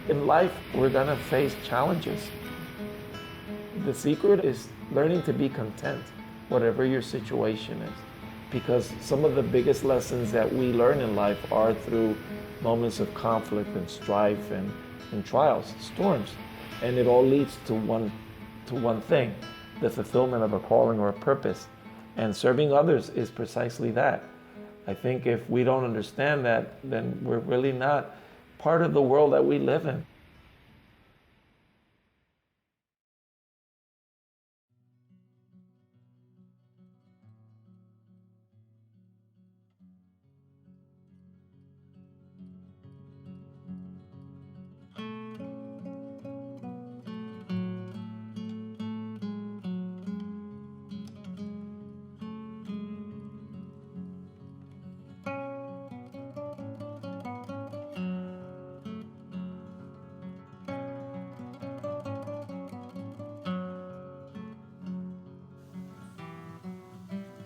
In life, we're gonna face challenges. The secret is learning to be content, whatever your situation is. Because some of the biggest lessons that we learn in life are through moments of conflict and strife and trials, storms. And it all leads to one thing, the fulfillment of a calling or a purpose. And serving others is precisely that. I think if we don't understand that, then we're really not part of the world that we live in.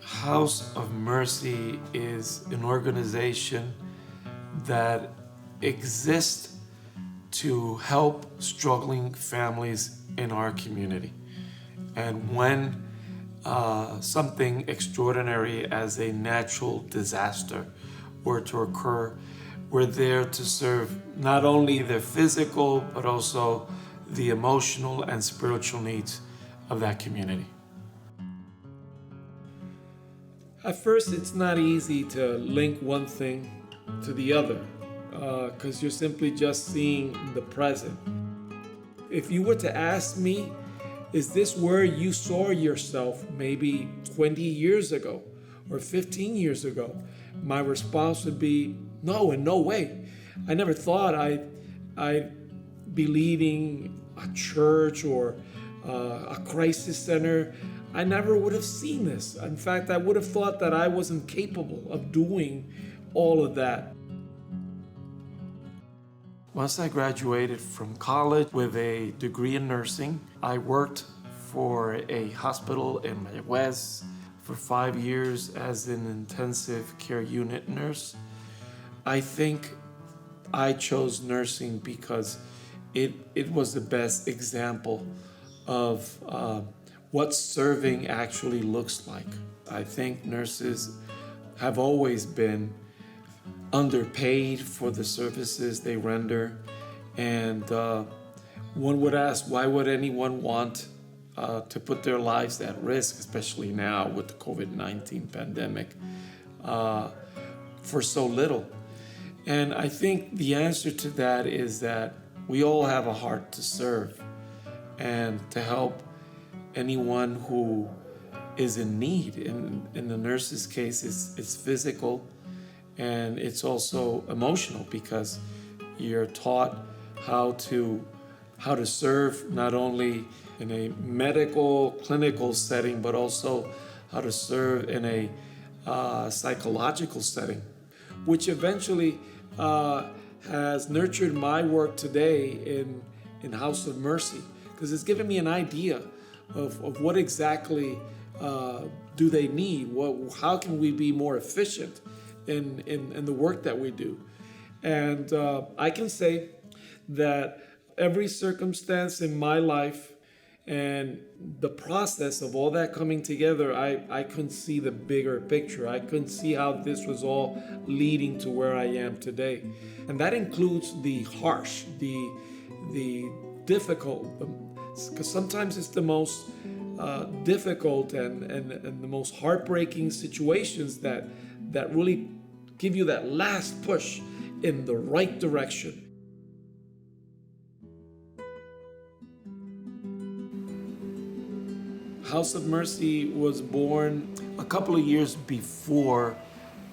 House of Mercy is an organization that exists to help struggling families in our community. And when something extraordinary as a natural disaster were to occur, we're there to serve not only the physical, but also the emotional and spiritual needs of that community. At first, it's not easy to link one thing to the other because you're simply just seeing the present. If you were to ask me, is this where you saw yourself maybe 20 years ago or 15 years ago? My response would be, no, in no way. I never thought I'd be leading a church or a crisis center. I never would have seen this. In fact, I would have thought that I wasn't capable of doing all of that. Once I graduated from college with a degree in nursing, I worked for a hospital in Mayagüez for 5 years as an intensive care unit nurse. I think I chose nursing because it was the best example of what serving actually looks like. I think nurses have always been underpaid for the services they render. And one would ask, why would anyone want to put their lives at risk, especially now with the COVID-19 pandemic, for so little? And I think the answer to that is that we all have a heart to serve and to help anyone who is in need. In the nurse's case, it's physical and it's also emotional because you're taught how to serve not only in a medical, clinical setting, but also how to serve in a psychological setting, which eventually has nurtured my work today in House of Mercy, because it's given me an idea of what exactly do they need? How can we be more efficient in the work that we do? And I can say that every circumstance in my life and the process of all that coming together, I couldn't see the bigger picture. I couldn't see how this was all leading to where I am today. And that includes the harsh, the difficult, because sometimes it's the most difficult and the most heartbreaking situations that really give you that last push in the right direction. House of Mercy was born a couple of years before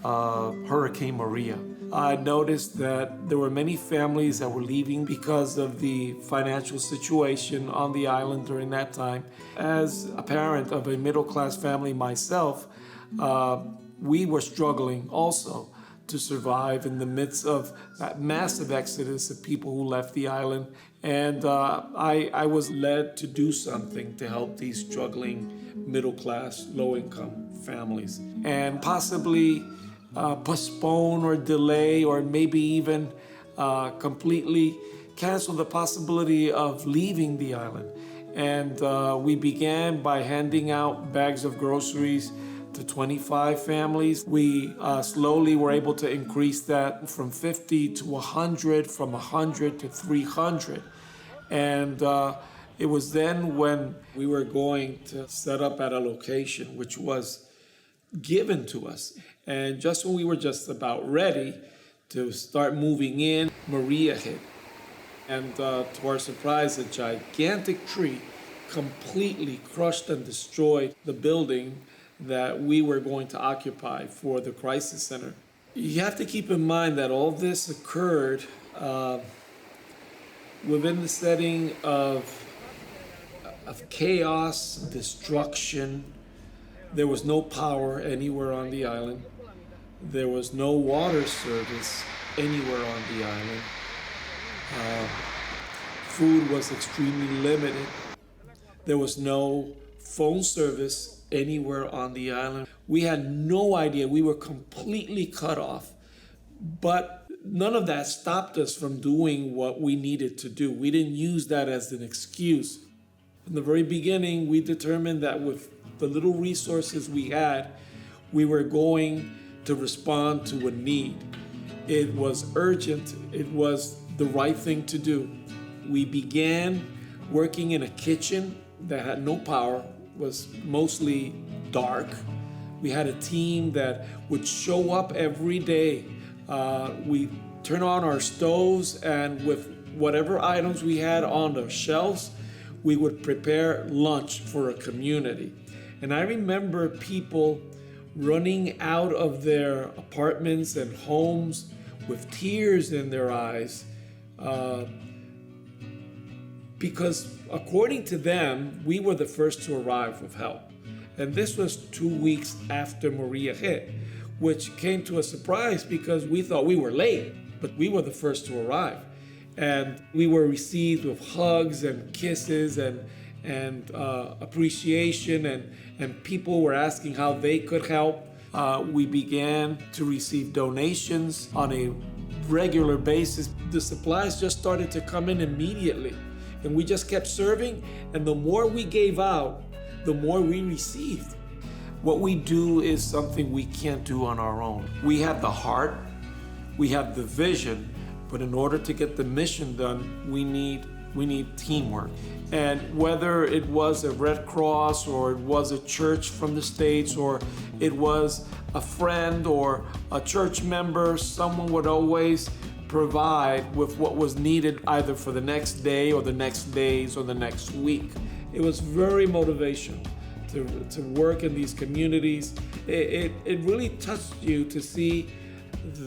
Hurricane Maria. I noticed that there were many families that were leaving because of the financial situation on the island during that time. As a parent of a middle-class family myself, we were struggling also to survive in the midst of that massive exodus of people who left the island. And I was led to do something to help these struggling middle-class, low-income families, and possibly postpone or delay or maybe even completely cancel the possibility of leaving the island. And we began by handing out bags of groceries to 25 families. We slowly were able to increase that from 50 to 100, from 100 to 300. And it was then when we were going to set up at a location which was given to us. And just when we were just about ready to start moving in, Maria hit. And to our surprise, a gigantic tree completely crushed and destroyed the building that we were going to occupy for the crisis center. You have to keep in mind that all this occurred within the setting of chaos, destruction. There was no power anywhere on the island. There was no water service anywhere on the island. Food was extremely limited. There was no phone service anywhere on the island. We had no idea. We were completely cut off. But none of that stopped us from doing what we needed to do. We didn't use that as an excuse. In the very beginning, we determined that with the little resources we had, we were going to respond to a need. It was urgent. It was the right thing to do. We began working in a kitchen that had no power, was mostly dark. We had a team that would show up every day. We turn on our stoves, and with whatever items we had on the shelves, we would prepare lunch for a community. And I remember people running out of their apartments and homes with tears in their eyes, because according to them, we were the first to arrive with help. And this was 2 weeks after Maria hit, which came to a surprise because we thought we were late, but we were the first to arrive. And we were received with hugs and kisses and appreciation, and people were asking how they could help. We began to receive donations on a regular basis. The supplies just started to come in immediately, and we just kept serving, and the more we gave out, the more we received. What we do is something we can't do on our own. We have the heart, we have the vision, but in order to get the mission done, we need teamwork. And whether it was a Red Cross, or it was a church from the States, or it was a friend or a church member, someone would always provide with what was needed either for the next day or the next days or the next week. It was very motivational to work in these communities. It really touched you to see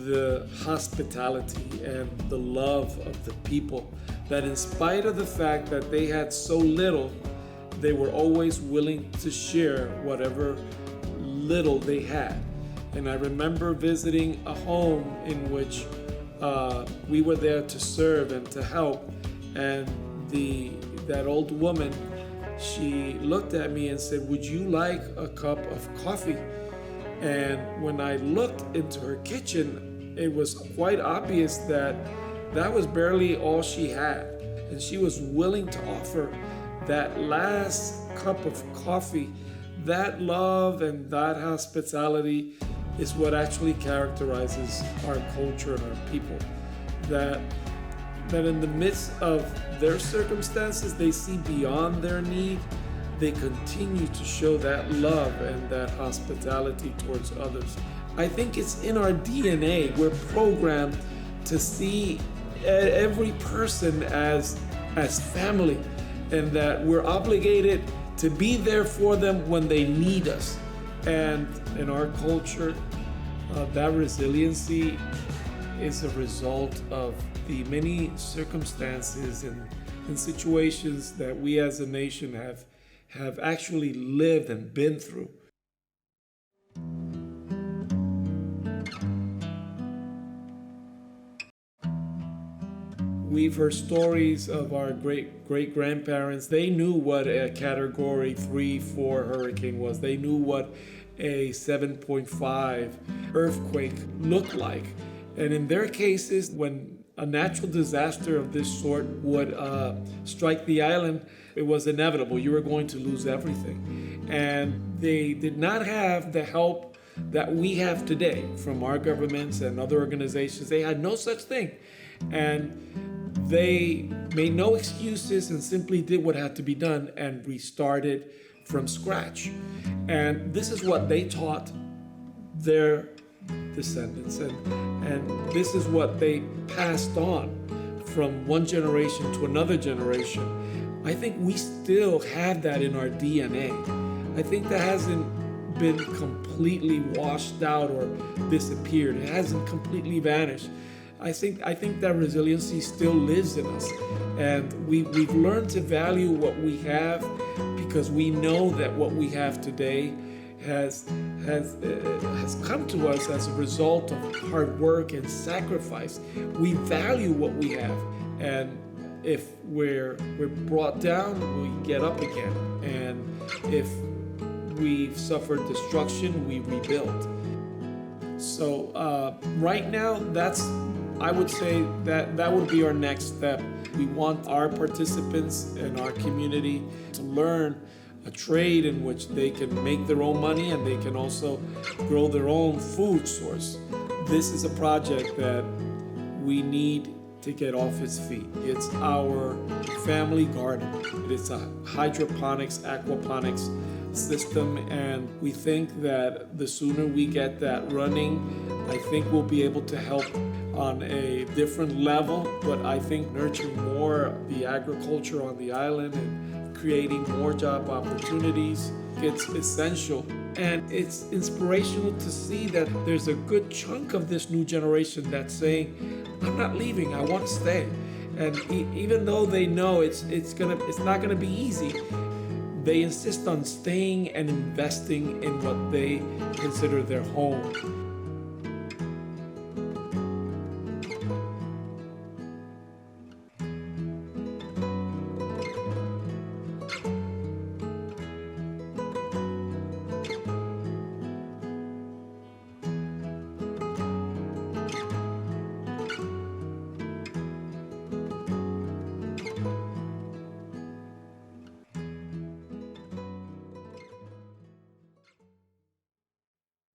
the hospitality and the love of the people, that in spite of the fact that they had so little, they were always willing to share whatever little they had. And I remember visiting a home in which we were there to serve and to help, and that old woman, she looked at me and said, "Would you like a cup of coffee?" And when I looked into her kitchen, it was quite obvious that that was barely all she had. And she was willing to offer that last cup of coffee. That love and that hospitality is what actually characterizes our culture and our people. That in the midst of their circumstances, they see beyond their need. They continue to show that love and that hospitality towards others. I think it's in our DNA. We're programmed to see every person as family, and that we're obligated to be there for them when they need us. And in our culture, that resiliency is a result of the many circumstances and situations that we as a nation have actually lived and been through. We've heard stories of our great-grandparents. They knew what a Category 3-4 hurricane was. They knew what a 7.5 earthquake looked like. And in their cases, when a natural disaster of this sort would strike the island, it was inevitable. You were going to lose everything. And they did not have the help that we have today from our governments and other organizations. They had no such thing. And they made no excuses and simply did what had to be done and restarted from scratch. And this is what they taught their descendants. And this is what they passed on from one generation to another generation. I think we still have that in our DNA. I think that hasn't been completely washed out or disappeared. It hasn't completely vanished. I think that resiliency still lives in us, and we've learned to value what we have because we know that what we have today has come to us as a result of hard work and sacrifice. We value what we have, and if we're brought down, we get up again, and if we've suffered destruction, we rebuild. So right now, I would say that would be our next step. We want our participants in our community to learn a trade in which they can make their own money and they can also grow their own food source. This is a project that we need to get off its feet. It's our family garden. It's a hydroponics, aquaponics system, and we think that the sooner we get that running, I think we'll be able to help on a different level, but I think nurturing more the agriculture on the island and creating more job opportunities, it's essential. And it's inspirational to see that there's a good chunk of this new generation that's saying, I'm not leaving, I want to stay. And even though they know it's not gonna be easy, they insist on staying and investing in what they consider their home.